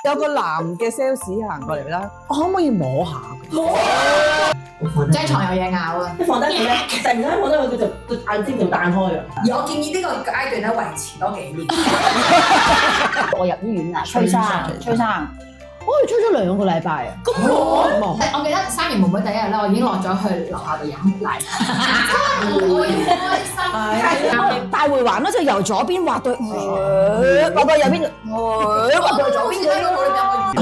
有個男嘅 sales 行過嚟啦，我可唔可以摸下？張床有嘢咬啊！一放低佢咧，突然間放低佢，佢就個眼睛就彈開啊！而我建議呢個階段咧維持多幾年。我入醫院啦，崔生，我哋吹咗2個禮拜啊！咁我記得生完妹妹第一日咧，我已經落咗去樓下度飲奶茶，我開心。大回環咯，就由左邊滑到，滑到右邊，滑到左邊。唔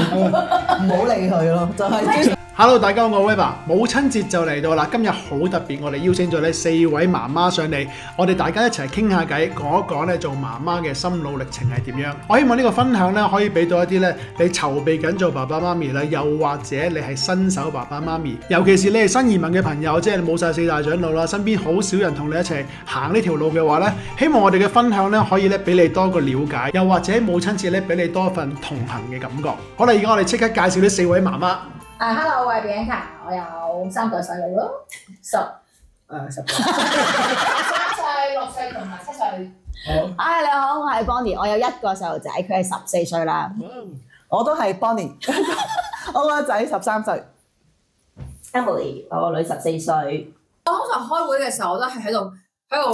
好理佢咯，就係。Hello， 大家好，我係 Weber。母親節就嚟到啦，今日好特別，我哋邀請咗呢4位媽媽上嚟，我哋大家一齊傾下偈，講一講咧做媽媽嘅心路歷程係點樣。我希望呢個分享咧可以俾到一啲咧你籌備緊做爸爸媽咪啦，又或者你係新手爸爸媽咪，尤其是你係新移民嘅朋友，即係冇晒4大長老啦，身邊好少人同你一齊行呢條路嘅話咧，希望我哋嘅分享咧可以咧俾你多個了解，又或者母親節咧俾你多一份同行嘅感覺。好啦，而家我哋即刻介紹呢4位媽媽。Hello， 我係 Bianca， 我有3個細路咯，10歲、3歲、6歲同埋7歲。你好，我係 Bonnie， 我有1個細路仔，佢係14歲啦。我都係 Bonnie， 我個仔13歲。Emily， 我個女14歲。我通常開會嘅時候，我都係喺度但係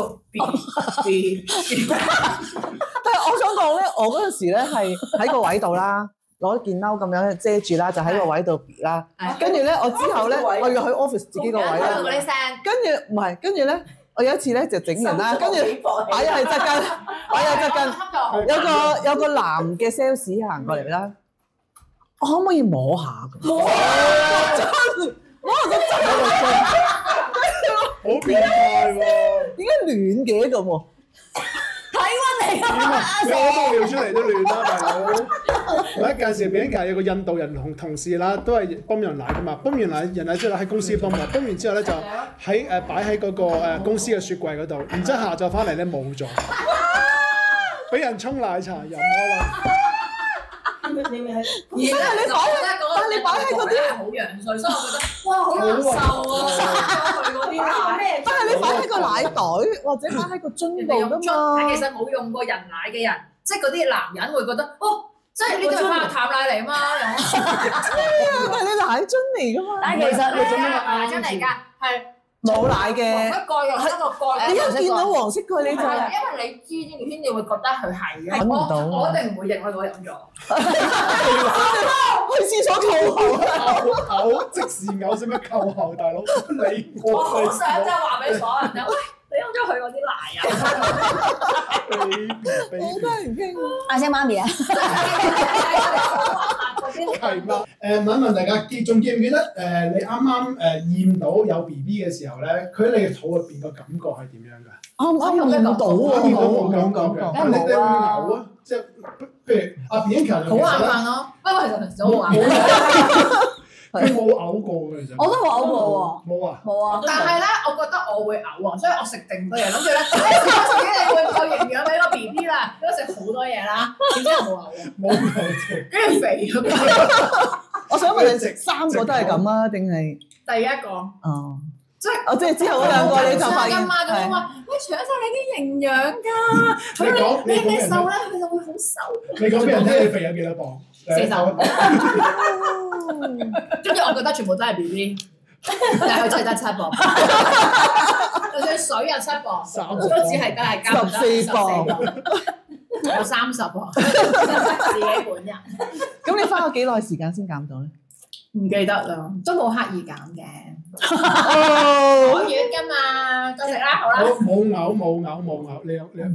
我想講咧，我嗰陣時咧係喺個位度啦。攞件褸咁樣遮住啦，就喺個位度啦。跟住咧，我之後咧，我要去 office 自己個位啦。跟住唔係，跟住咧，我有一次咧就整完啦。跟住我又係側跟，有個男嘅 sales 行過嚟啦，我可唔可以摸下？摸個真好變態喎！點解暖嘅咁喎？你屙尿出嚟都亂啦，大佬！我一介紹俾有個印度人同事啦，都係泵人奶噶嘛，泵完奶人奶之後喺公司泵喎，泵完之後咧就喺擺喺嗰個公司嘅雪櫃嗰度，然之後下晝翻嚟咧冇咗，俾人沖奶茶飲啊嘛！你擺喺嗰啲係好樣衰，所以我覺得哇好難受啊！佢嗰啲奶，但係你擺喺個奶袋或者擺喺個樽度㗎嘛。其實冇用過人奶嘅人，即係嗰啲男人會覺得哦，即係呢啲係翻淡奶嚟啊嘛。但係你奶樽嚟㗎嘛。但係其實你做咩奶樽嚟㗎？係。冇奶嘅，一蓋又一個蓋。你一見到黃色蓋你就係，因為你知呢條片，你會覺得佢係嘅。揾唔到我一定唔會認佢我飲咗。去廁所扣嘔即時嘔，使乜扣喉，大佬？我好想真係話俾所有人聽，喂，你飲咗佢嗰啲奶啊！好多人傾。嗌聲媽咪啊！係嘛？問大家，仲記唔記得你啱啱驗到有 BB 嘅時候咧，佢喺你嘅肚入邊個感覺係點樣㗎？啱驗到喎，冇感覺㗎。你會嘔啊？即係譬如阿 Bianca 好眼瞓咯，不過其實平時好眼瞓。佢冇嘔過嘅，其實。我都冇嘔過喎。冇啊。冇啊。但係咧，我覺得我會嘔啊，所以我食定多嘢，諗住咧，自己你會夠營養俾個 BB 啦，都食好多嘢啦，點知冇嘔啊？冇嘔，跟住肥咗。我想問你食3個都係咁啊，定係？第一個。哦。即係我即係之後嗰2個你就發現係。你除咗你啲營養㗎，你瘦咧，佢就會好瘦。你講俾人聽，你肥有幾多磅？40。跟住我覺得全部都係 BB， 但係佢真係得7磅，就算水有7磅，都只係加14磅，有30磅，自己本人。咁你花咗幾耐時間先減到咧？唔記得啦，都冇刻意減嘅。我月㗎嘛，再食啦，好啦。冇嘔，你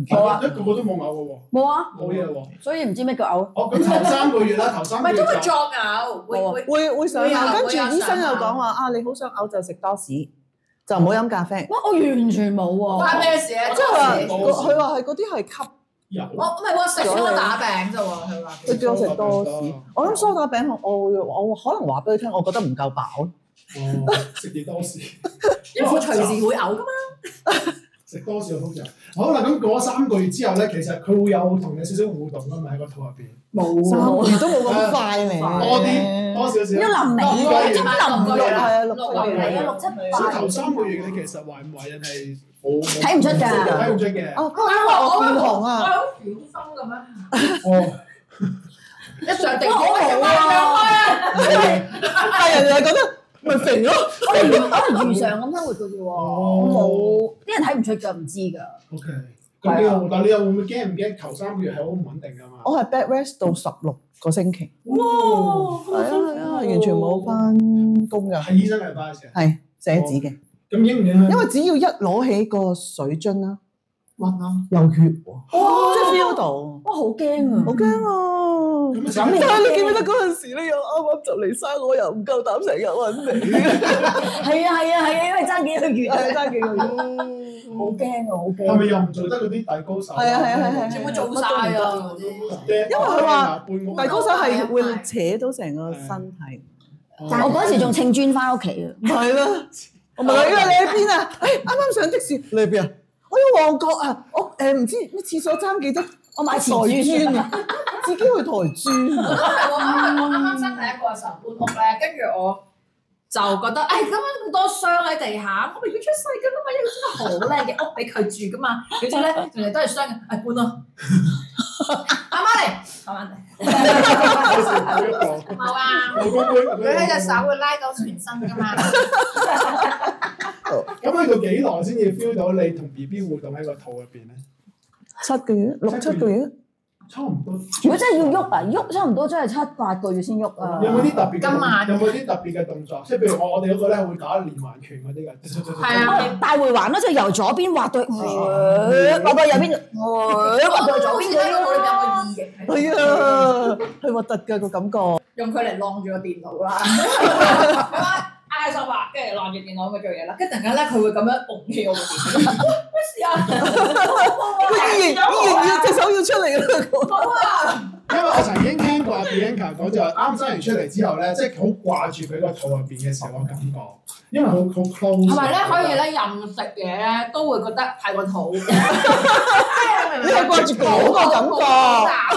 冇啊？一個都冇嘔嘅喎。冇啊。冇嘢喎。所以唔知咩叫嘔。哦，咁頭3個月啦，頭3個月唔係都會作嘔，會想嘔，跟住醫生又講話啊，你好想嘔就食多士，就唔好飲咖啡。哇！我完全冇喎。關咩事啊？即係話佢話係嗰啲係吸。我唔係喎，食梳打餅啫喎，佢話。佢叫我食多士，我諗梳打餅我可能話俾佢聽，我覺得唔夠飽。食幾多士？因為我隨時會嘔㗎嘛。食多士好複雜。好啦，咁過咗3個月之後咧，其實佢會有同你少少互動㗎嘛，喺個肚入邊。冇3個月都冇咁快嚟。多少少。要臨尾嘅，真係臨尾係啊6個月係啊，6、7、8。所以頭3個月你其實懷唔懷孕係睇唔出㗎，睇唔出嘅。哦，因為我變紅啊。我好小心咁樣。哦。一上地鐵我冇啊，但係人哋係覺得咪肥咯。我係如常咁生活嘅啫喎，我冇啲人睇唔出㗎，唔知㗎。 OK， 咁但你又會唔會驚唔驚？頭3個月係好唔穩定㗎嘛？我係 bed rest 到16個星期。哇！係啊，完全冇翻工㗎。係醫生嚟翻嘅，係寫紙嘅。咁影唔影響？因為只要一攞起個水樽啦，暈咯，有血喎，即係 feel 到，哇！好驚啊！好驚啊！咁但係你記唔記得嗰陣時咧，又啱啱就嚟生，我又唔夠膽成日揾你。係啊，因為爭幾個月啊，爭幾個月，好驚啊，好驚！係咪又唔做得嗰啲底高手？係，全部做晒啊嗰啲。因為佢話底高手係會扯到成個身體。但係我嗰時仲稱磚翻屋企啊！係啦，我問佢：你喺邊啊？啱啱上的士，你喺邊啊？我喺旺角啊！我唔知咩廁所爭幾多，我買台磚啊，自己去台磚。我啱啱生第一個嘅時候搬屋咧，跟住我就覺得，咁多箱喺地下，我咪要出世㗎啦嘛，一個真係好靚嘅屋俾佢住㗎嘛，點知咧，人哋都係箱嘅，搬咯，慢慢嚟，冇啊，佢喺隻手會拉到全身㗎嘛。咁去到幾耐先至 feel 到你同 BB 互動喺個肚入邊咧？7個月，6、7個月。差唔多。如果真係要喐啊，喐差唔多真係7、8個月先喐啊。有冇啲特別嘅？今晚有冇啲特別嘅動作？即係譬如我哋嗰個咧會打連環拳嗰啲㗎。係啊，大回環咯，即係由左邊滑到，滑到右邊，滑到左邊嗰啲咯。有個異形係啊，係核突㗎個感覺。用佢嚟晾住個電腦啦。嗌手話，跟住晾住電腦咁做嘢啦，跟住突然間咧，佢會咁樣拱起我個電腦，咩事啊？個異形要隻手要出嚟啦！冇啊！因為我曾經聽過阿 Bianca 講，就係啱生完出嚟之後咧，即係好掛住佢個肚入邊嘅時候個感覺，因為好 close。係咪咧？可以咧，任食嘢咧都會覺得係個肚。你係掛住嗰個感覺，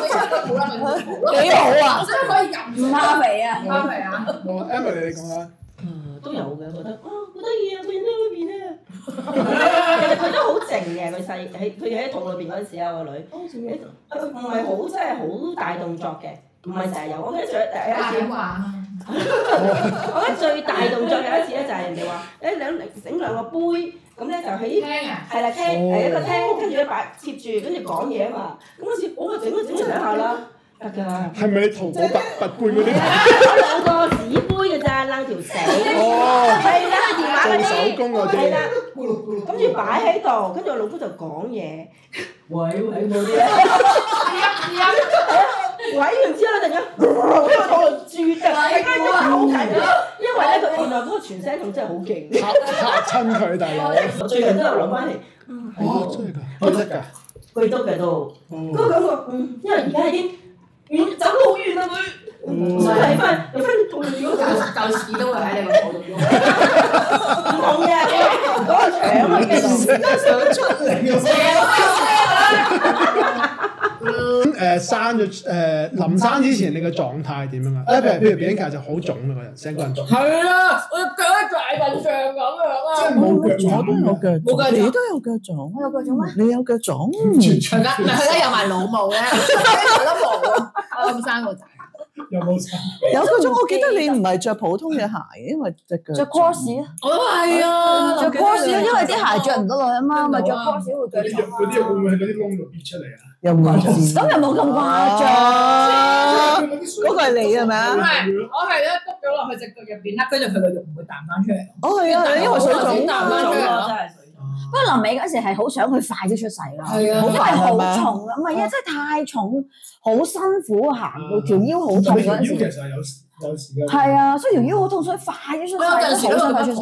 因為個肚入面好幾好啊！所以可以任唔怕肥啊！唔怕肥啊！Emily 你講下。都有嘅，覺得好得意啊！變咗嗰邊啊！其實佢都好靜嘅，佢喺肚裏邊嗰陣時啊，個女唔係好真係好大動作嘅，唔係成日有。我記得有一次話，我覺得最大動作有一次咧，就係人哋話整兩個杯，咁咧就喺廳啊，係啦廳係一個廳，跟住咧擺貼住，跟住講嘢啊嘛。咁嗰時我整嚟睇下啦。得㗎，係咪你淘寶拔罐嗰啲？我兩個紙杯㗎咋，攆條繩。係啦，電話嗰啲。做手工嗰啲。係啦，跟住擺喺度，跟住我老公就講嘢。喂嗰啲咧。喂完之後咧，突然間，因為我轉啊，跟住好緊要，因為咧佢原來嗰個傳聲筒真係好勁。嚇親佢大佬。我最近都有諗翻嚟。哦，真係㗎，都得㗎。佢都嘅都。嗰個感覺，因為而家已經。走得好遠啊佢，所以睇翻肚裏邊嗰舊屎都會喺你個肚度喐。唔同嘅，嗰個腸啊，而家想出嚟生咗臨生之前你嘅狀態點樣啊？譬如 Bianca 就好腫啦個人，成個人腫。係啊，我隻腳咧大笨象咁樣啊。即係冇腳我都有腳腫，你都有腳腫，我有腳腫咩？你有腳腫？佢而家有埋腦霧咧，有得毛啊！我咁生個仔。有冇生？有嗰種，我記得你唔係着普通嘅鞋，因為隻腳着 cross 啊！我係啊，着 cross 啊，因為啲鞋着唔到落去啊嘛，咪着 cross 會腳腫嗰啲會唔會喺嗰啲窿度跌出嚟啊？又唔知，咁又冇咁誇張。嗰個係你係咪啊？我係咧篤咗落去隻腳入邊啦，跟住佢個肉唔會彈翻出嚟。哦係啊，因為水腫彈翻出嚟咯。真係水腫。不過臨尾嗰時係好想佢快啲出世啦，係啊，因為好重啊，唔係啊，真係太重，好辛苦行到條腰好痛嗰陣時。其實係有時間。係啊，所以條腰好痛，所以快啲出世，我有陣時都好想快出世。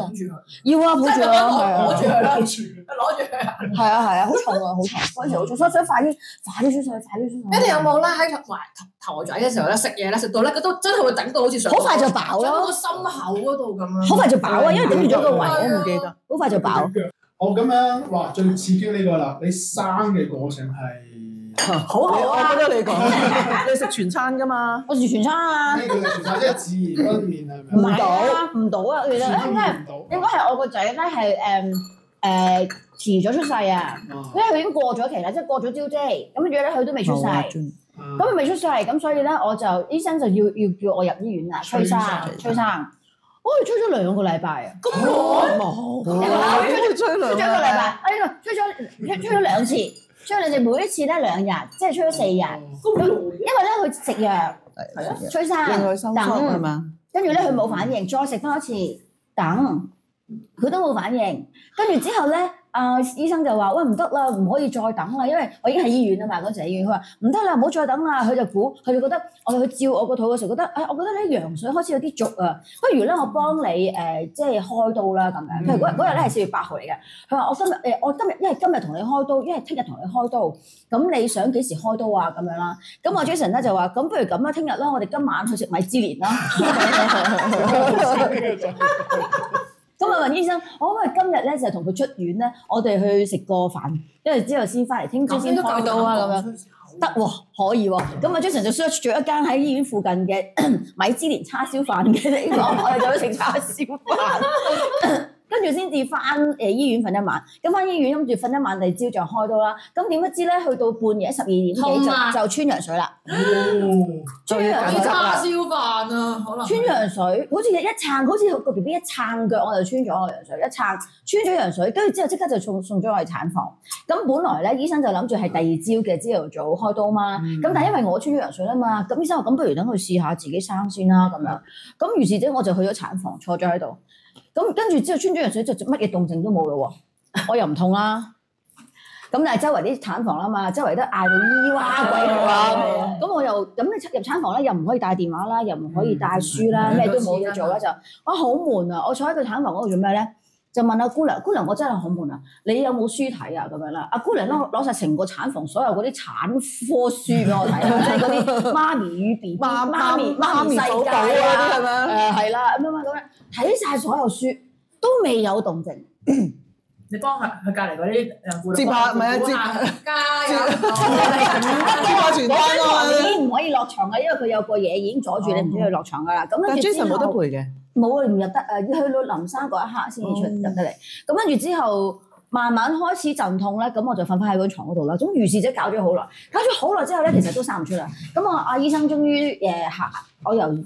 要啊，抱住啊，係啊，攞住佢啦，攞攞住佢。係啊，好重啊，好重，嗰陣時好重，所以快啲出世，快啲出世。你哋有冇咧喺頭仔嘅時候咧食嘢咧食到咧，佢都真係會頂到好似上好快就飽咯，喺個心口嗰度咁樣。好快就飽啊，因為頂住咗個胃，我唔記得。好快就飽。我咁樣話最刺激呢個啦，你生嘅過程係好我覺得你講，你食全餐㗎嘛？我食全餐啊！咩叫食全餐？即係自然分娩係唔咪？唔到啊！其實應該係我個仔咧係遲咗出世啊，因為佢已經過咗期啦，即係過咗招 J，咁跟住咧佢都未出世。咁佢未出世，咁所以咧我就醫生就要叫我入醫院啦，催生，我哋催咗2個禮拜啊！咁冇，催兩催咗1個禮拜，催咗2次，催2次，每一次咧2日，即係催咗4日。咁因為咧佢食藥，催生，令佢收縮係嘛？跟住咧佢冇反應，再食多一次，等佢都冇反應，跟住之後咧。醫生就話：喂，唔得啦，唔可以再等啦，因為我已經喺醫院啊嘛，嗰陣喺醫院。佢話唔得啦，唔好再等啦。佢就覺得我哋去照我個肚嘅時候，覺得我覺得咧羊水開始有啲濁啊，不如咧我幫你即係開刀啦咁樣。譬如嗰日咧係4月8號嚟嘅，佢話我今日因為今日同你開刀，因為聽日同你開刀，咁你想幾時開刀啊？咁樣啦。咁我 Jason 咧就話：咁不如咁啦，聽日啦，我哋今晚去食米芝蓮啦。咁我問醫生，我可唔可以今日咧就同佢出院咧？我哋去食個飯，因為之後先翻嚟，聽朝先開刀啊咁樣。得喎，可以喎。咁啊 Jason 就 search 咗一間喺醫院附近嘅米芝蓮叉燒飯嘅地方，我哋就去食叉燒飯。跟住先至翻醫院瞓一晚，咁翻醫院諗住瞓一晚，第二朝就開刀啦。咁點不知咧，去到半夜12點幾就穿羊水啦。穿羊水叉燒飯啊，可能穿羊水，好似一撐，好似個 BB 一撐腳，我就穿咗個羊水，一撐穿咗羊水，跟住之後即刻就送咗我去產房。咁本來咧，醫生就諗住係第2朝嘅朝頭早開刀嘛。咁但係因為我穿咗羊水啦嘛，咁醫生話咁不如等佢試下自己生先啦咁樣。咁於是者我就去咗產房，坐咗喺度。咁跟住之後穿咗羊水就乜嘢動靜都冇咯喎，我又唔痛啦。咁但係周圍啲產房啦嘛，周圍都嗌到咿哇鬼啦。咁我又咁你入產房咧，又唔可以帶電話啦，又唔可以帶書啦，咩都冇嘢做啦就，好悶啊！我坐喺個產房嗰度做咩咧？就問阿姑娘，我真係好悶啊！你有冇書睇啊？咁樣啦，阿姑娘攞晒成個產房所有嗰啲產科書俾我睇，即係嗰啲媽咪與 B B、媽咪世界啊，係啦，咁樣睇晒所有書都未有動靜。你幫佢隔離嗰啲接下唔係啊接加油！傳單啊！已經唔可以落床嘅，因為佢有個嘢已經阻住你，唔俾佢落床噶啦。咁但 Jason 冇得陪嘅。冇啊，唔入得啊！要去到臨生嗰一刻先至入得嚟。咁跟住之後，慢慢開始陣痛咧，咁我就瞓翻喺嗰床嗰度啦。咁如是者搞咗好耐之後咧，其實都生唔出啦。咁阿醫生終於我由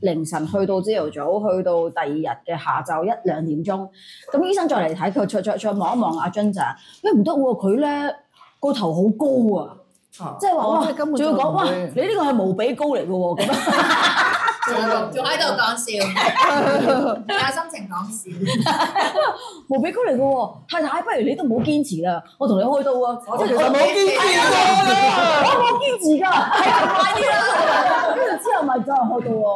凌晨去到朝頭早，去到第2日嘅下晝1、2點鐘。咁醫生再嚟睇佢，再望一望阿樽仔，唔得喎，佢咧個頭好高啊！即係話哇，仲要講哇，你呢個係無比高嚟嘅喎咁樣。仲喺度講笑，有心情講笑。無比高嚟嘅喎，太太，不如你都唔好堅持啦，我同你開刀啊！我其實冇堅持我冇堅持㗎，係啊，快啲啦！跟住之後咪再開刀喎。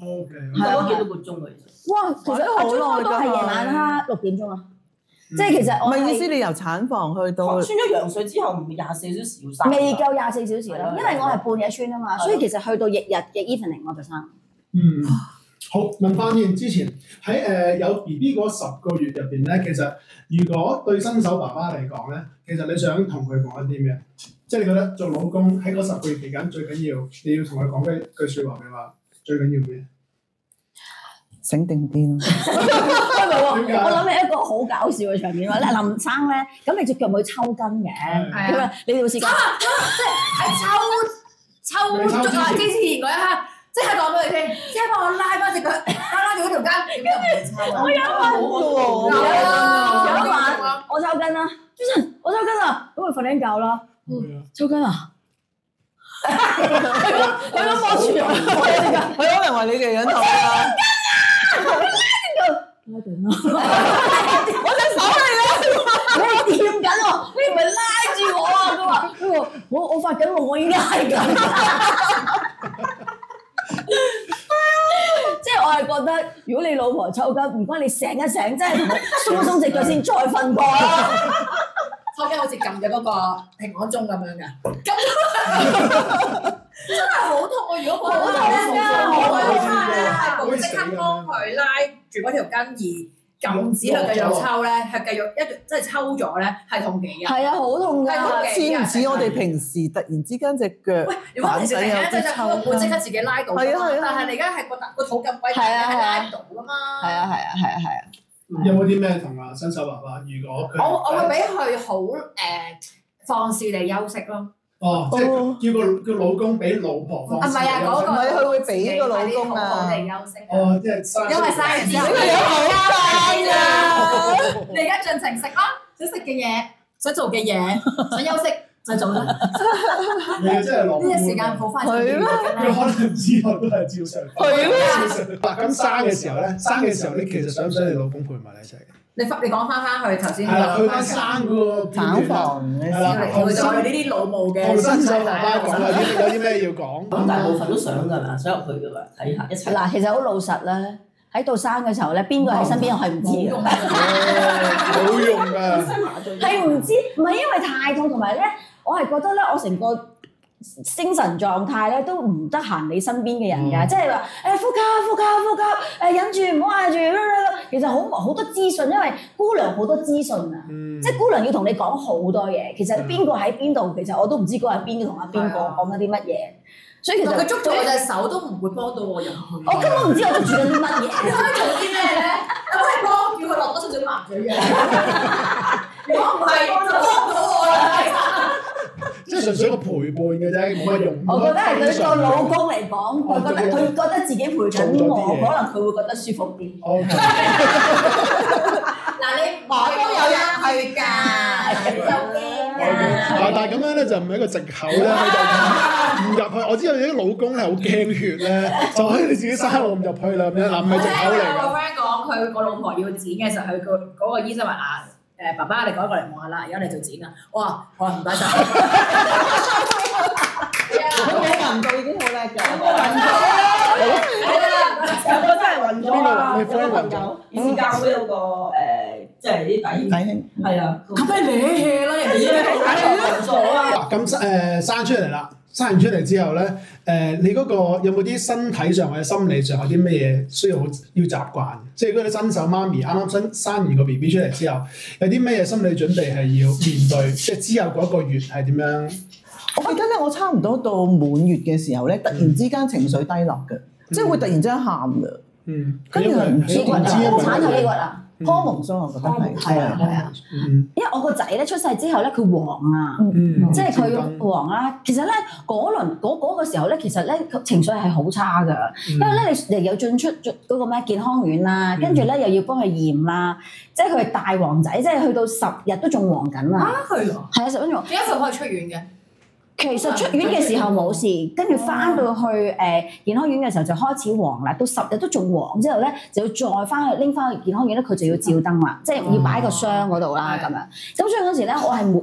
OK，係嗰幾多個鐘啊？哇，其實好耐都係夜晚黑6點鐘啊！即係其實我唔係意思，你由產房去到穿咗羊水之後，唔24小時要生？未夠24小時啦，因為我係半夜穿啊嘛，所以其實去到翌日嘅 evening 我就生。好，問翻先，之前喺有 B B 嗰10個月入邊咧，其實如果對新手爸爸嚟講咧，其實你想同佢講一啲咩？即係你覺得做老公喺嗰10個月期間最緊要，你要同佢講一句説話嘅話，最緊要咩？醒定啲咯。我諗起一個好搞笑嘅場面喎，林生咧，咁你隻腳咪抽筋嘅，咁啊，你哋會試過？即係喺抽足啊之前嗰一刻，即係講俾佢聽，即係幫我拉翻隻腳，拉住嗰條筋，點解唔係抽？我有一晚我抽筋啦，Jason，我抽筋啦，咁佢瞓緊覺啦，抽筋啊！佢都摸住我，佢可能話你哋忍痛啦。我隻手嚟嘅，你掂緊我，你唔係拉住我啊！佢話我發緊夢，我已經係緊。即係我係覺得，如果你老婆抽筋，唔該你醒一醒，即係鬆鬆隻腳先，再瞓過啦。抽筋好似撳咗嗰個平安鐘咁樣嘅，真係好痛啊！如果好痛㗎，我係冇即刻幫佢拉住嗰條筋而禁止佢繼續抽咧，係繼續即係抽咗咧，係痛幾日？係啊，好痛㗎！似唔似我哋平時突然之間隻腳喂，如果平時突然間隻腳會即刻自己拉到㗎嘛？但係你而家係個肚咁鬼大，係拉唔到㗎嘛？係啊！有冇啲咩同啊新手爸爸？如果佢我會俾佢好放肆地休息咯。哦，即係叫老公俾老婆放。唔係啊，嗰個唔係佢會俾個老公啊好好地休息。哦，即係因為生完之後，呢個樣好快啊！你而家盡情食啦，想食嘅嘢，想做嘅嘢，想休息就做啦。你真係樂觀。呢個時間好快就完佢可能之後都係照常。係咩？嗱，咁生嘅時候你其實想唔想你老公陪埋你一齊？你講翻去頭先係啦，去翻生嗰個產房嘅時候，我哋呢啲老母嘅同新手爸爸講有啲咩要講？咁大部分都想㗎嘛，想入去㗎嘛，睇下一齊。嗱，其實好老實啦，喺度生嘅時候咧，邊個喺身邊我係唔知嘅，冇用㗎，係唔知，唔係因為太痛，同埋咧，我係覺得咧，我成個精神狀態咧都唔得閒你身邊嘅人㗎，即係話呼吸，忍住唔好嗌住，其實好多資訊，因為姑娘好多資訊啊，即係姑娘要同你講好多嘢，其實邊個喺邊度，其實我都唔知嗰個係邊個同阿邊個講緊啲乜嘢，所以其實佢捉住我隻手都唔會幫到我入去，我根本唔知我捉住緊啲乜嘢，做啲咩咧？可唔可以幫我叫佢落多少少麻醉藥？如果唔係，就幫唔到我啦。即係純粹個陪伴嘅啫，冇乜用。我覺得係對個老公嚟講，佢覺得自己陪緊我，可能佢會覺得舒服啲。嗱，你我都有人去㗎，但係咁樣咧就唔係一個藉口咧，唔入去。我知道有啲老公係好驚血咧，就可以你自己生我唔入去啦咁樣，嗱唔係藉口嚟㗎。我個 friend 講佢個老婆要剪嘅時候，佢嗰個醫生話爸爸，你趕過嚟望下啦，而家你做剪啊！我話好啊，唔該晒。佢冇聞到已經好叻㗎，有個真係暈咗啊！你有個朋友以前教會有個即係啲弟兄，係啊，咁咪你 hea 啦，人哋已經暈咗啊！咁生出嚟啦，生完出嚟之後咧，你嗰個有冇啲身體上或者心理上有啲咩嘢需要要習慣？即係如果你新手媽咪啱啱生完個 BB 出嚟之後，有啲咩嘢心理準備係要面對？即係之後嗰一個月係點樣？我記得咧，我差唔多到滿月嘅時候咧，突然之間情緒低落嘅，即係會突然之間喊嘅。跟住唔知產後抑鬱啊，荷蒙所以我覺得係啊，因為我個仔咧出世之後咧，佢黃啊，即係佢黃啦。其實咧嗰輪嗰個時候咧，其實咧情緒係好差㗎，因為咧你又進出嗰個咩健康院啦，跟住咧又要幫佢驗啦，即係佢係大黃仔，即係去到10日都仲黃緊啊。係啊，10日仲。點解佢可以出院嘅？其實出院嘅時候冇事，跟住翻到去健康院嘅時候就開始黃啦，到10日都仲黃之後咧，就要再翻去拎翻去健康院咧，佢就要照燈啦，即係要擺喺個箱嗰度啦咁樣。咁所以嗰時咧，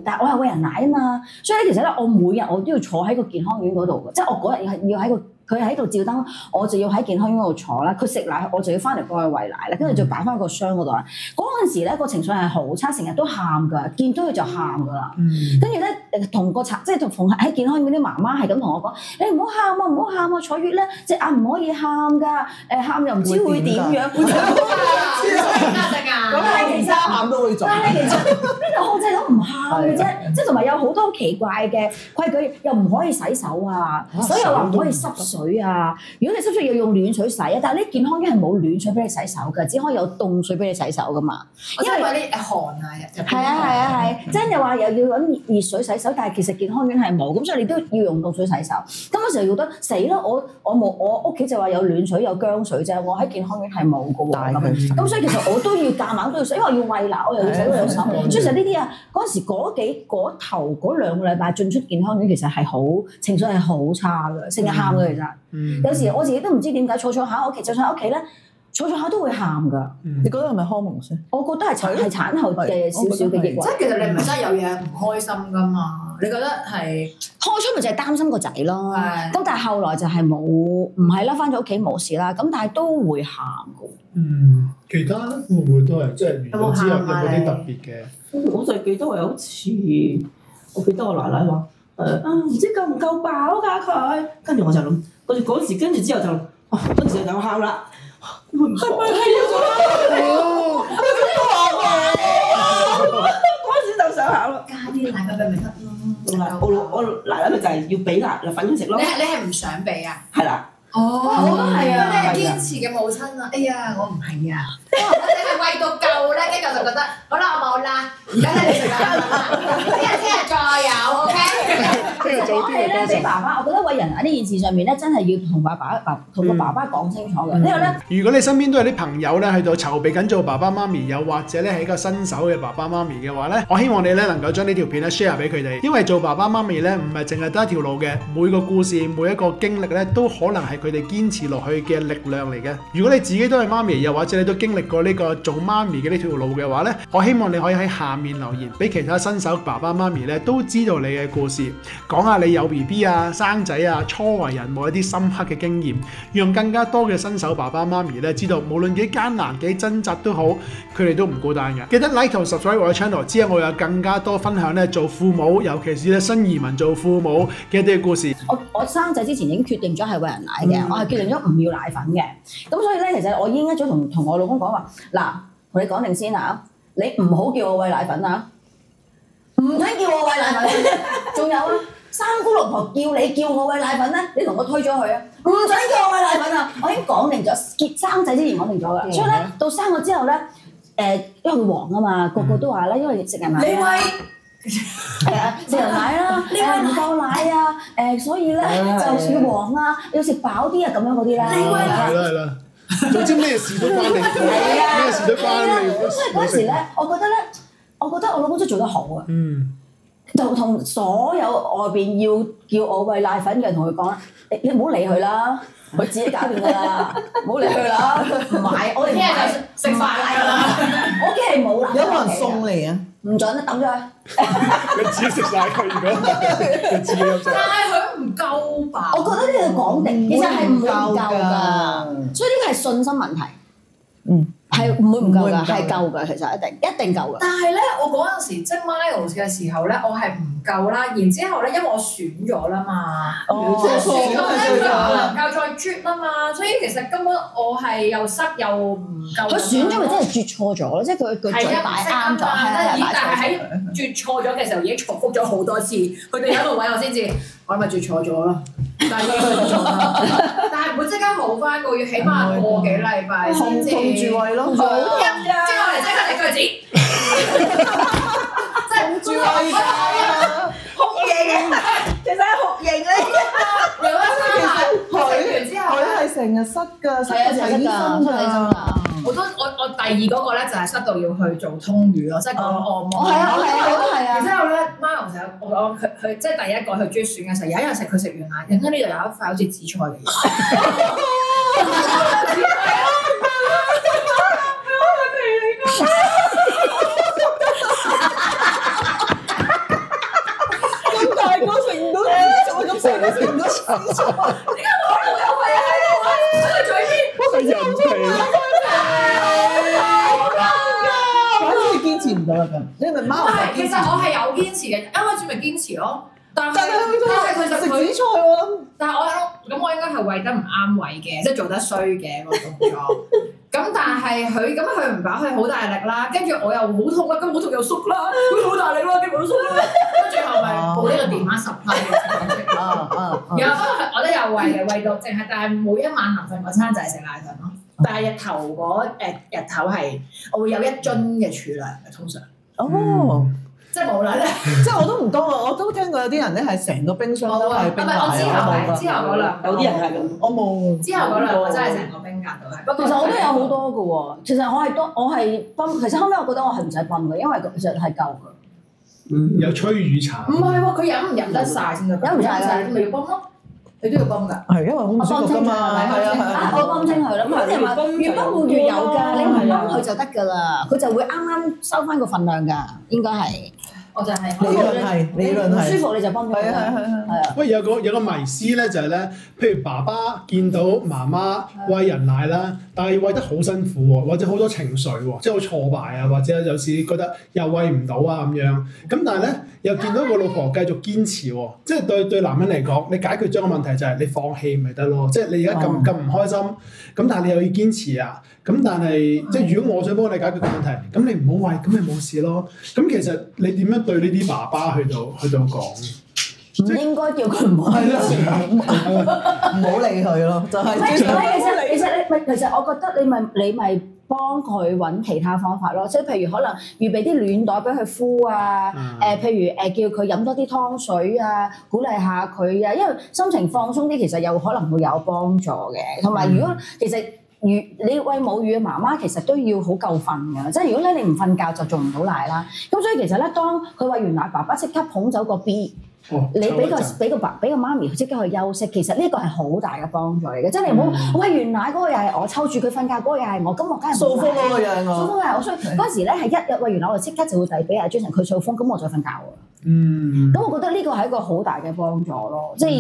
但係我係餵人奶啊嘛，所以咧其實咧我每日我都要坐喺個健康院嗰度嘅，即係我嗰日要喺個。佢喺度照燈，我就要喺健康院嗰度坐啦。佢食奶，我就要翻嚟幫佢餵奶啦，跟住就擺翻個箱嗰度啦。嗰陣時咧個情緒係好差，成日都喊㗎，見到佢就喊㗎啦。跟住咧同個即係同喺健康院啲媽媽係咁同我講：你唔好喊啊，唔好喊啊！坐月咧隻眼唔可以喊㗎，喊又唔知會點樣。會點啊？咁係其實喊都會做。但係其實邊度控制到唔喊嘅啫？即係同埋有好多奇怪嘅規矩，又唔可以洗手啊，所以又話唔可以濕水啊！如果你濕水要用暖水洗啊，但係呢健康院係冇暖水俾你洗手㗎，只可以有凍水俾你洗手㗎嘛。因為啲寒啊，係，即係又話又要揾熱水洗手，但係其實健康院係冇，咁所以你都要用凍水洗手。咁嗰時候覺得死啦！我冇，我屋企就話有暖水有薑水啫，我喺健康院係冇㗎喎。咁所以其實我都要夾硬都要洗，因為我要餵奶，我又要洗兩手。所以其實呢啲啊，嗰陣時嗰頭嗰2個禮拜進出健康院，其實係好情緒係好差㗎，成日喊㗎其實。有時我自己都唔知點解坐喺屋企，就算喺屋企咧，坐下都會喊㗎。你覺得係咪荷蒙先？我覺得係產後嘅少少嘅抑鬱。即係其實你唔係真係有嘢唔開心㗎嘛？你覺得係開初咪就係擔心個仔咯。咁但係後來就係冇，唔係啦，翻咗屋企冇事啦。咁但係都會喊㗎。其他咧會唔會都係即係完咗之後有冇啲特別嘅？我就記得我有次，我記得我奶奶話。唔知夠唔夠飽㗎佢，跟住我就諗，跟住嗰時跟住之後就，跟住就喊啦，係咪係啊？嗰時就想喊咯，加啲奶粉俾咪得咯。我奶奶咪就係要俾奶粉佢食咯。你係唔想俾啊？係啦。我都係啊！你係堅持嘅母親啊！哎呀，我唔係啊！你係餵到夠咧，跟住我就覺得好啦，我冇啦，而家咧你食啦，聽日再有 ，OK？其實講起咧，俾爸爸，我覺得餵人奶呢件事上面咧，真係要同個爸爸講清楚嘅。因為咧，如果你身邊都有啲朋友咧喺度籌備緊做爸爸媽咪，又或者咧係一個新手嘅爸爸媽咪嘅話咧，我希望你咧能夠將呢條片咧 share 俾佢哋，因為做爸爸媽咪咧唔係淨係得一條路嘅，每個故事每一個經歷咧都可能係佢哋堅持落去嘅力量嚟嘅。如果你自己都係媽咪，又或者你都經歷過呢個做媽咪嘅呢條路嘅話咧，我希望你可以喺下面留言，俾其他新手爸爸媽咪咧都知道你嘅故事，講下你有 BB 啊、生仔啊、初為人母一啲深刻嘅經驗，讓更加多嘅新手爸爸媽咪咧知道，無論幾艱難幾掙扎都好，佢哋都唔孤單嘅。記得 like 同 subscribe 我嘅 channel， 之後我有更加多分享咧做父母，尤其是咧新移民做父母嘅一啲故事。我生仔之前已經決定咗係餵人奶嘅，我係決定咗唔要奶粉嘅。咁所以咧，其實我已經一早同我老公講話，嗱，同你講定先啊，你唔好叫我餵奶粉啊，唔准叫我餵奶粉。仲有啊，三姑六婆叫我餵奶粉咧，你同我推咗佢啊，唔准叫我餵奶粉啊！我已經講定咗，生仔之前講定咗㗎。所以咧，到生咗之後咧，因為佢黃啊嘛，個個都話咧，因為食人奶。你餵？係啊，食人奶啦，唔夠奶啊，所以咧就要黃啊，要食飽啲啊，咁樣嗰啲咧。係啦，總之咩事都關你，咩事都關你。咁所以嗰時咧，我覺得我老公真係做得好啊。就同所有外邊要叫我餵奶粉嘅人同佢講啦，你唔好理佢啦，佢自己搞掂㗎啦，唔好理佢啦，唔買，我哋聽日就食飯㗎啦。我屋企係冇奶。有冇人送嚟啊？唔準啊，抌咗佢。你自己食晒佢，如果你自己飲晒。但係佢唔夠吧？我覺得呢個講定，其實係唔會唔夠㗎，所以呢個係信心問題。係唔會唔夠㗎，係夠㗎，其實一定夠㗎。但係咧，我嗰陣時即係 Miles 嘅時候咧，我係唔夠啦。然之後咧，因為我選咗啦嘛，選咗咧就唔能夠再啜啦嘛，所以其實根本我係又濕又唔夠。佢選咗咪真係啜錯咗咯，即係佢嘴擺啱咗，但係喺啜錯咗嘅時候已經重複咗好多次，佢哋喺度位我先至，我咪啜錯咗咯。但係唔會即刻好翻個，要起碼個幾禮拜先至。控住位咯，即係我哋即刻嚟句子，即係控住位㗎，酷刑啊！其實係酷刑嚟㗎。有一餐飯食完之後，佢係成日塞㗎，塞睇醫生㗎。我第二嗰個咧就係塞到要去做通乳咯，即係個按摩。係啊。然之後咧 ，Miles 成日佢即係第一個去啜選嘅時候，有一日食佢食完奶，然之後呢度有一塊好似紫菜嘅嘢。咁大個食唔到紫菜，咁成日食唔到紫菜。點解我會有塊喺度啊？喺個嘴邊。我係人皮。堅持唔到啦咁，你咪貓。其實我係有堅持嘅，啱開始咪堅持咯。但係佢食紫菜喎。但係我應該係餵得唔啱位嘅，即係做得衰嘅個動作。咁但係佢唔飽，佢好大力啦，跟住我又好痛啦，咁好痛又縮啦，佢好大力啦，跟住我都縮啦，咁最後咪報呢個電話10蚊嘅。然後我都有餵到，淨係但係每一晚臨瞓嗰餐就係食奶粉咯。但係日頭係我會有1樽嘅儲糧嘅，通常。哦，即係冇啦咧。即係我都唔多啊，我都聽過有啲人咧係成個冰箱都係冰奶啊。之後嗰兩，有啲人係咁。我冇。之後嗰兩個真係成個冰格都係。不過其實我都有好多㗎喎，其實我係泵，其實後尾我覺得我係唔使泵嘅，因為其實係夠㗎。有催乳茶。唔係喎，佢飲唔飲得晒先㗎？飲唔晒㗎，咪要泵咯。你都要泵㗎？係因為好唔舒服㗎嘛，係啊，我泵清佢啦，咁啲人話越泵會越有㗎，你唔泵佢就得㗎啦，佢就會啱啱收翻個份量㗎，應該係。我就係理論係唔舒服你就泵咗佢啦，係啊。喂，有個迷思咧，就係咧，譬如爸爸見到媽媽餵人奶啦，但係餵得好辛苦喎，或者好多情緒喎，即係好挫敗啊，或者有時覺得又餵唔到啊咁樣。咁但係咧，又見到個老婆繼續堅持喎，即係對男人嚟講，你解決咗個問題就係你放棄咪得咯，即係你而家咁唔開心，咁但係你又要堅持啊。咁但係即係如果我想幫你解決個問題，咁你唔好餵，咁咪冇事咯。咁其實你點樣對呢啲爸爸去到講？唔應該叫佢唔好堅持，唔好理佢咯，就係。其實其實我覺得你咪幫佢揾其他方法咯，即係譬如可能預備啲暖袋俾佢敷啊，譬如叫佢飲多啲湯水啊，鼓勵下佢啊，因為心情放鬆啲，其實有可能會有幫助嘅。同埋如果其實你餵母乳嘅媽媽其實都要好夠瞓㗎，即係如果咧你唔瞓覺就做唔到奶啦。咁所以其實咧，當佢餵完奶，爸爸即刻捧走個 B。你俾個媽咪即刻去休息，其實呢個係好大嘅幫助嚟嘅，即係你唔好餵完奶嗰個又係我，湊住佢瞓覺嗰個又係我，咁我梗係掃風嗰個又係我，掃風又係我，所以嗰時咧係一日餵完奶我即刻就會遞俾阿 Jason 佢掃風，咁我再瞓覺喎。咁我覺得呢個係一個好大嘅幫助咯，即係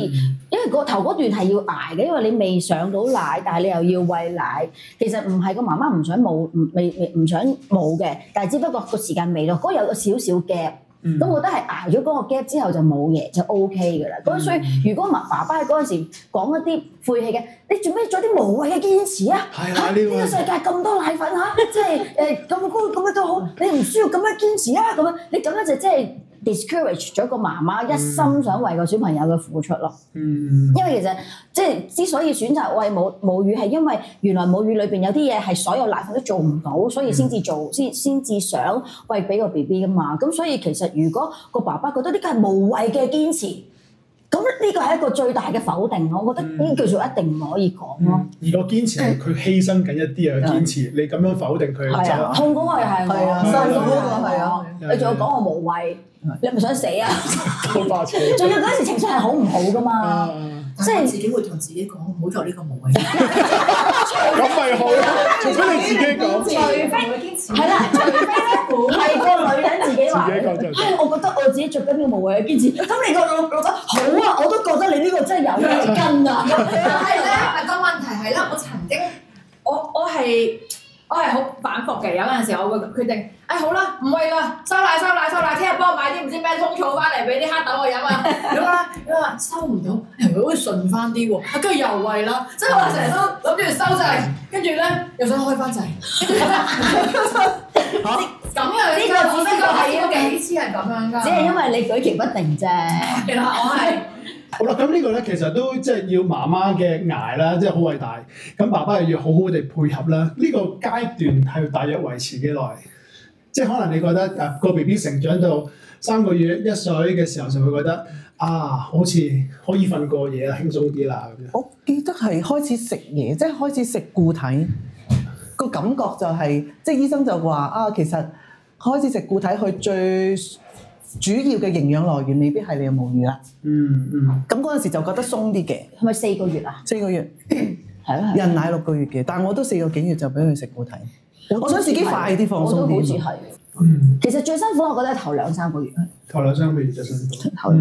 因為個頭嗰段係要捱嘅，因為你未上到奶，但係你又要餵奶，其實唔係個媽媽唔想冇，唔想冇嘅，但係只不過個時間未到，嗰有個少少 gap。咁我覺得係捱咗嗰個 gap 之後就冇嘢就 OK 㗎啦。咁所以如果爸爸喺嗰陣時講一啲晦氣嘅，你做咩做啲無謂嘅堅持啊？呢個世界咁多奶粉嚇，即係咁高咁樣都好，你唔需要咁樣堅持啊！咁樣你咁樣就即係 discourage 咗個媽媽一心想為個小朋友嘅付出咯。因為其實即係之所以選擇餵母乳係因為原來母乳裏邊有啲嘢係所有奶粉都做唔到，所以先至想餵俾個 BB 噶嘛。咁所以其實如果個爸爸覺得呢個係無謂嘅堅持，咁呢個係一個最大嘅否定。我覺得呢叫做一定唔可以講咯。而個堅持係佢犧牲緊一啲嘅堅持，你咁樣否定佢就痛嗰個又係我，辛苦嗰個係啊，你仲要講我無謂，你係咪想死啊？好霸氣。仲要嗰陣時情緒係好唔好噶嘛？即係自己會同自己講，唔好做呢個無謂。咁咪好咯，除非你自己講。除非係啦，除非咧係個女人自己話，我覺得我自己做緊呢個無謂嘅堅持。咁你個老闆好啊，我都覺得你呢個真係有嘢跟啊。但係咧，個問題係咧，我曾經我係好反覆嘅。有陣時我會決定，好啦，唔餵啦，收奶，聽日幫我買啲唔知咩通草翻嚟俾啲黑豆我飲啊。咁啊，收唔到，係咪好似順翻啲喎？跟住又餵啦，即係我成日都諗住收掣，跟住咧又想開翻掣，咁樣呢個只不過係幾次係咁樣㗎，只係因為你舉棋不定啫。係啦，我係。好啦，咁呢個咧其實都即係要媽媽嘅捱啦，即係好偉大。咁爸爸又要好好地配合啦。呢個階段係大約維持幾耐？即係可能你覺得個 BB 成長到3個月、1歲嘅時候，就會覺得好似可以瞓過夜啦，輕鬆啲啦咁樣。我記得係開始食嘢，即係開始食固體，個感覺就係即係醫生就話其實開始食固體，佢最主要嘅營養來源未必係你嘅母乳啦。咁嗰陣時就覺得鬆啲嘅。係咪4個月啊？4個月，係啊，人奶6個月嘅，但係我都4個幾月就俾佢食固體。我想自己快啲放鬆啲。我都好似係。其實最辛苦我覺得係頭2-3個月。頭2-3個月最辛苦。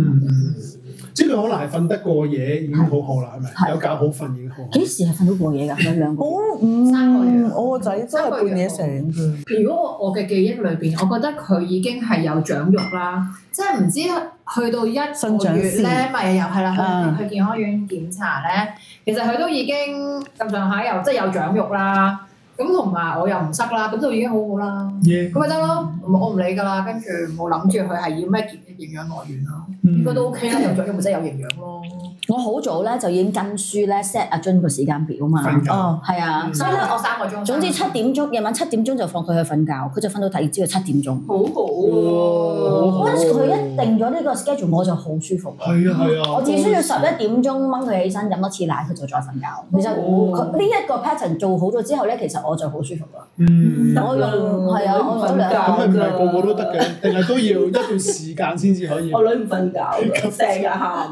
即係佢可能係瞓得過夜已經好好啦，係咪？有覺好瞓已經好好。幾時係瞓到過夜㗎？有2個月。3個月。我個仔真係半夜醒嘅。如果我嘅記憶裏邊，我覺得佢已經係有長肉啦，即係唔知去到1個月咧，咪又係啦，去健康院檢查咧，其實佢都已經咁上下又即係有長肉啦。咁同埋我又唔塞啦，咁就已經好好啦。咁咪得咯，我唔理㗎啦。跟住冇諗住佢係要咩營養來源啦，應該都 OK 啦。有長肉咪真係有營養咯。我好早咧就已經跟書咧 set 阿津個時間表嘛。係啊，所以咧我3個鐘。總之7點鐘，夜晚7點鐘就放佢去瞓覺，佢就瞓到第二朝嘅7點鐘。好好喎。嗰陣時佢一定咗呢個 schedule，我就好舒服。係啊。我只需要11點鐘掹佢起身飲多次奶，佢就再瞓覺。其實佢呢一個 pattern 做好咗之後咧，其實我就好舒服啦。我用係啊，我用2個。咁咪唔係個個都得嘅，定係都要一段時間先至可以。我女唔瞓覺，成日喊。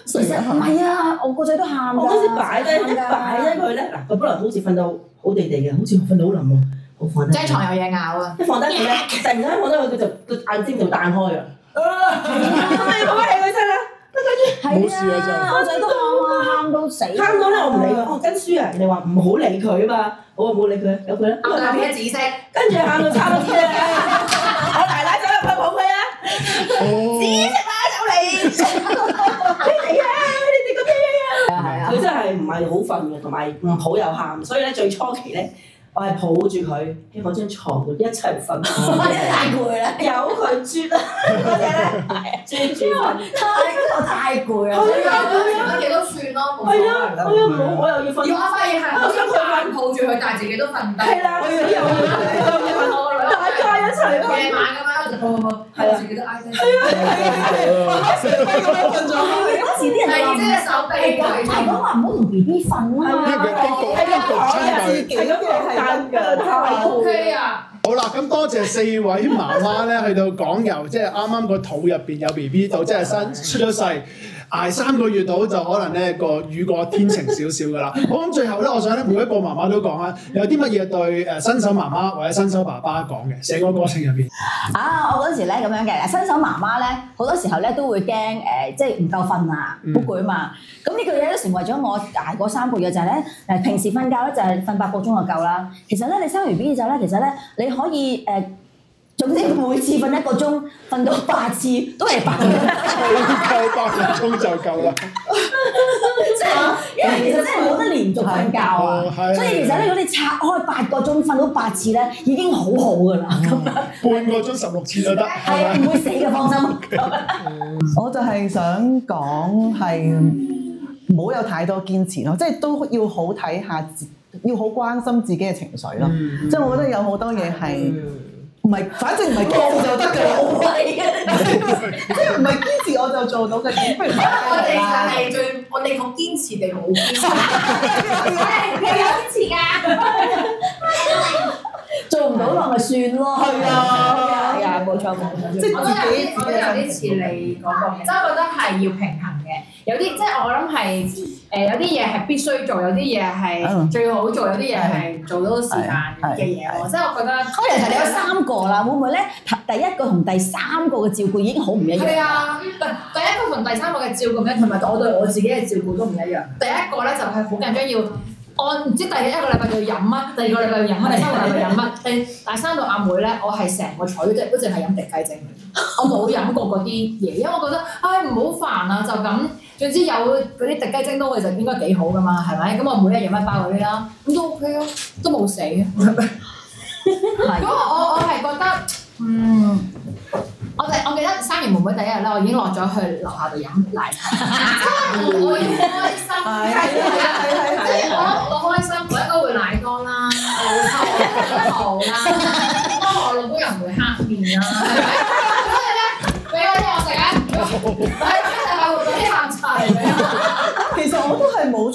其實唔係啊，我個仔都喊㗎。我嗰時擺低佢咧，嗱，佢本來好似瞓到好地地嘅，好似瞓到好冧喎，我放低。張牀有嘢咬啊！一放低佢咧，突然間放低佢，佢就個眼睛就彈開啊！你講起佢身啦，冇事啊真係。我仔都喊到死。喊到咧，我唔理佢。跟書啊，人哋話唔好理佢啊嘛，我話冇理佢，由佢啦。我係咩紫色？跟住喊到差唔多啦，我奶奶走入去抱佢啊！紫色啦，走嚟！你哋啊，你哋咁樣啊！係啊，佢真係唔係好瞓嘅，同埋唔好又喊，所以咧最初期咧，我係抱住佢喺我張床度一齊瞓。太攰啦，由佢啜啦，嗰隻咧啜住瞓。太攰啊！係啊，幾多算咯？係啊，我又要瞓。要我發現係，我想佢瞓住佢，但係自己都瞓唔低。係啦，我又瞓我個女，大家一齊咯。夜晚咁樣就抱，係自己都挨低。嗰時啲人係即係手臂舉係講話唔好同 B B 瞓啊嘛。自己嗰個係太 OK 啊！好啦，咁多謝4位媽媽咧，去到講由即係啱啱個肚入邊有 BB 到即係出咗世，捱3個月到就可能咧雨過天晴少少噶啦。好，咁最後咧，我想咧每一個媽媽都講啊，有啲乜嘢對新手媽媽或者新手爸爸講嘅，成個過程入邊。我嗰陣時咧咁樣嘅，新手媽媽咧好多時候咧都會驚即係唔夠瞓啊，好攰啊嘛。咁呢個嘢都成為咗我捱過3個月就係咧平時瞓覺咧就係瞓8個鐘就夠啦。其實咧你生完 B 之後咧，其實咧你可以總之每次瞓1個鐘，瞓到8次都係8個鐘。夠8個鐘就夠啦。因為其實真係冇得連續瞓覺啊，所以其實咧如果你拆開8個鐘瞓到8次咧，已經好好㗎啦。咁樣半個鐘16次都得。係啊，唔會死嘅，放心。我就係想講係唔好有太多堅持咯，即係都要好睇下，要好關心自己嘅情緒咯。即係我覺得有好多嘢係。唔係，反正唔係堅持就得㗎啦，我係嘅，即係唔係堅持我就做到嘅，不如我哋就係我哋好堅持地冇堅持，係有堅持㗎，做唔到咪算咯。係啊，冇錯，即係我都有啲似你講過嘅，即係我覺得係要平衡嘅。有啲即係我諗係有啲嘢係必須做，有啲嘢係最好做，有啲嘢係做到時間嘅嘢喎。即係我覺得，其實你有3個啦，會唔會咧？第1個同第3個嘅照顧已經好唔一樣。係啊，第1個同第3個嘅照顧咧，同埋我對我自己嘅照顧都唔一樣。第1個咧就係好緊張要。我唔知第1個禮拜要飲乜，第2個禮拜要飲乜，第3個禮拜飲乜。第3到阿妹咧，我係成個彩都淨係飲滴雞精，我冇飲過嗰啲嘢，因為我覺得唔好煩啊，就咁。總之有嗰啲滴雞精都其實應該幾好噶嘛，係咪？咁我每日飲1包嗰啲啦，咁都 OK 啊，都冇死嘅。咁我係覺得我記得生完妹妹第1日咧，我已經落咗去樓下度飲奶茶，我要開心，即係我開心，我應該會奶多啦，好啦，我老公又唔會黑面啦，係咪？所以咧，俾我食啊，係嗰啲下茶嚟嘅。其實我都係冇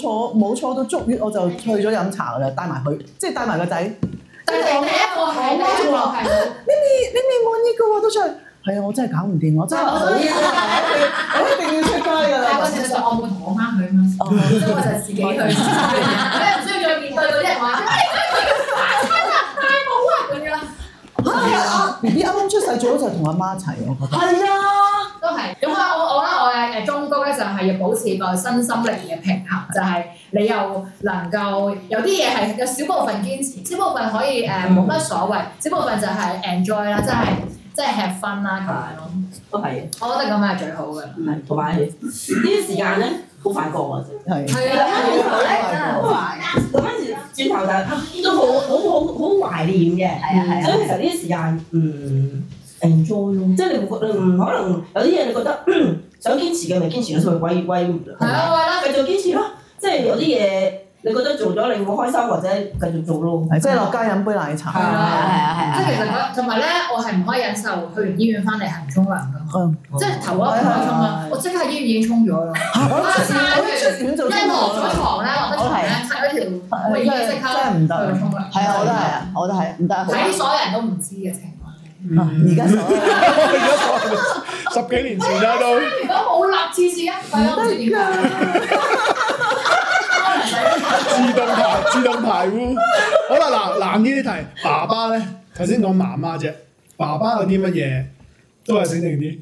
坐到足月，我就去咗飲茶㗎啦，帶埋佢，即係帶埋個仔。但係第1個係你冇呢個喎，都出去。係啊，我真係搞唔掂，我真係我一定要出街㗎啦。但係我事實上我會同我媽去啊嘛，即係我就自己去，我唔需要再面對嗰啲人話大帽啊咁樣啦。BB 啱啱出世最好就係同阿媽一齊，我覺得。係啊，都係。咁我覺得我嘅忠告咧就係要保持個身心靈嘅平衡，就係你又能夠有啲嘢係有少部分堅持，少部分可以冇乜所謂，少部分就係 enjoy 啦，即係 have fun 啦咁樣咯。都係。我覺得咁係最好嘅。同埋呢啲時間咧，好快過啊！真係。係啊，轉頭咧真係好快。咁跟住轉頭就都好懷念嘅。係啊。所以其實呢啲時間enjoy 咯，即係你可能有啲嘢你覺得想堅持嘅咪堅持咯，所謂威係啊，繼續堅持咯。即係有啲嘢你覺得做咗你會開心或者繼續做咯。即係落街飲杯奶茶。係啊。即係其實同埋咧，我係唔可以忍受去完醫院翻嚟係唔沖涼㗎。即係頭嗰一排沖啦，我即刻喺醫院已經沖咗啦。我一出院就沖落咗床咧，落咗床咧，拆咗條我已經即刻真係唔得。去沖涼。係啊，我都係，唔得。喺所有人都唔知嘅情況。而家所有10幾年前啦都。如果冇立次次啊，係啊，唔知點解。自動排污。好啦，嗱難啲啲題，爸爸咧頭先講媽媽啫，爸爸有啲乜嘢都係醒定啲。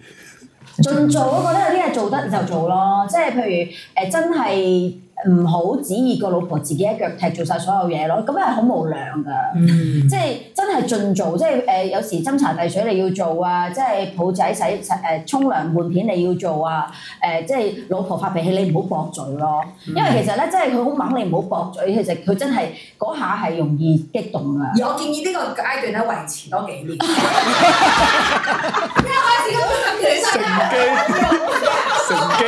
盡做，我覺得有啲嘢做得就做咯，即係譬如真係唔好指意個老婆自己一腳踢做晒所有嘢咯，咁係好無良㗎。即係真係盡做，即係有時斟茶遞水你要做啊，即係抱仔沖涼換片你要做啊，即係老婆發脾氣你唔好駁嘴咯，因為其實咧即係佢好猛你唔好駁嘴，其實佢真係嗰下係容易激動㗎。而我建議呢個階段咧維持多幾年。一開始都乘機，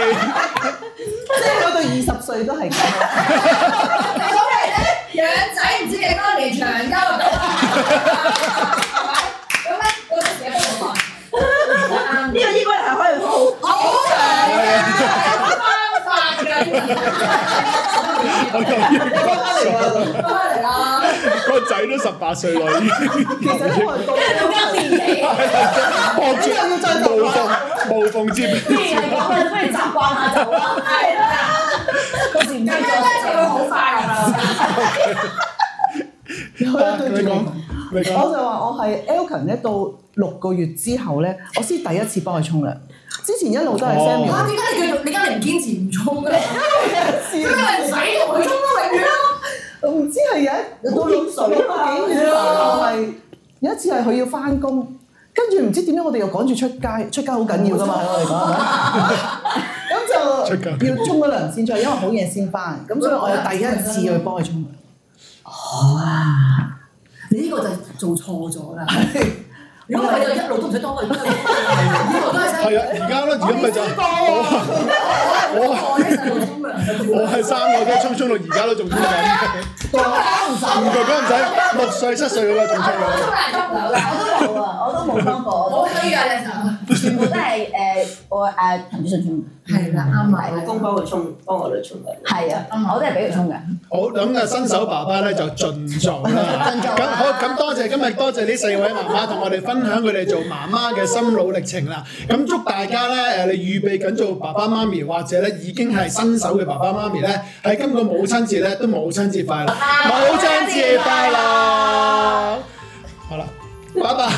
即係我到20歲都係咁。你講嚟咧，養仔唔知幾呢個應該係可以好我又翻嚟啦！個仔都18歲啦，已經。其實咧，我係到今年幾？我知要再無縫接。既然係咁啊，不如習慣下就啦。係啦，到時唔知就會好快㗎啦。你講。你講。我就話我係 Elkin 咧，到6個月之後咧，我先第一次幫佢沖涼。之前一路都係 Samuel。嚇？點解你唔堅持唔沖嘅？因為唔使同佢沖咯，永遠咯。我唔知係到6個幾月後係有一次係佢要翻工，跟住唔知點解我哋又趕住出街，出街好緊要㗎嘛喺我哋講，咁就要沖咗涼先出去，因為好夜先翻，咁所以我係第一次去幫佢沖涼。你呢個就做錯咗啦！如果佢就一路都唔使多佢，呢個都係係啊，而家咯，而家咪就我係3個都沖到而家都仲沖緊。唔使6歲7歲嗰個仲沖緊。我都冇幫過，好衰㗎你全部都係我陳主信沖。係啦，啱啊！老公幫佢沖，幫我女沖嘅。係啊，我都係俾佢沖嘅。好，咁啊新手爸爸咧就盡做啦。咁好，咁多謝今日多謝呢4位媽媽同我哋分享佢哋做媽媽嘅心路歷程啦。咁祝大家咧你預備緊做爸爸媽咪，或者咧已經係新手嘅爸爸媽咪咧，喺今個母親節咧都母親節快樂，母親節快樂。好啦，拜拜。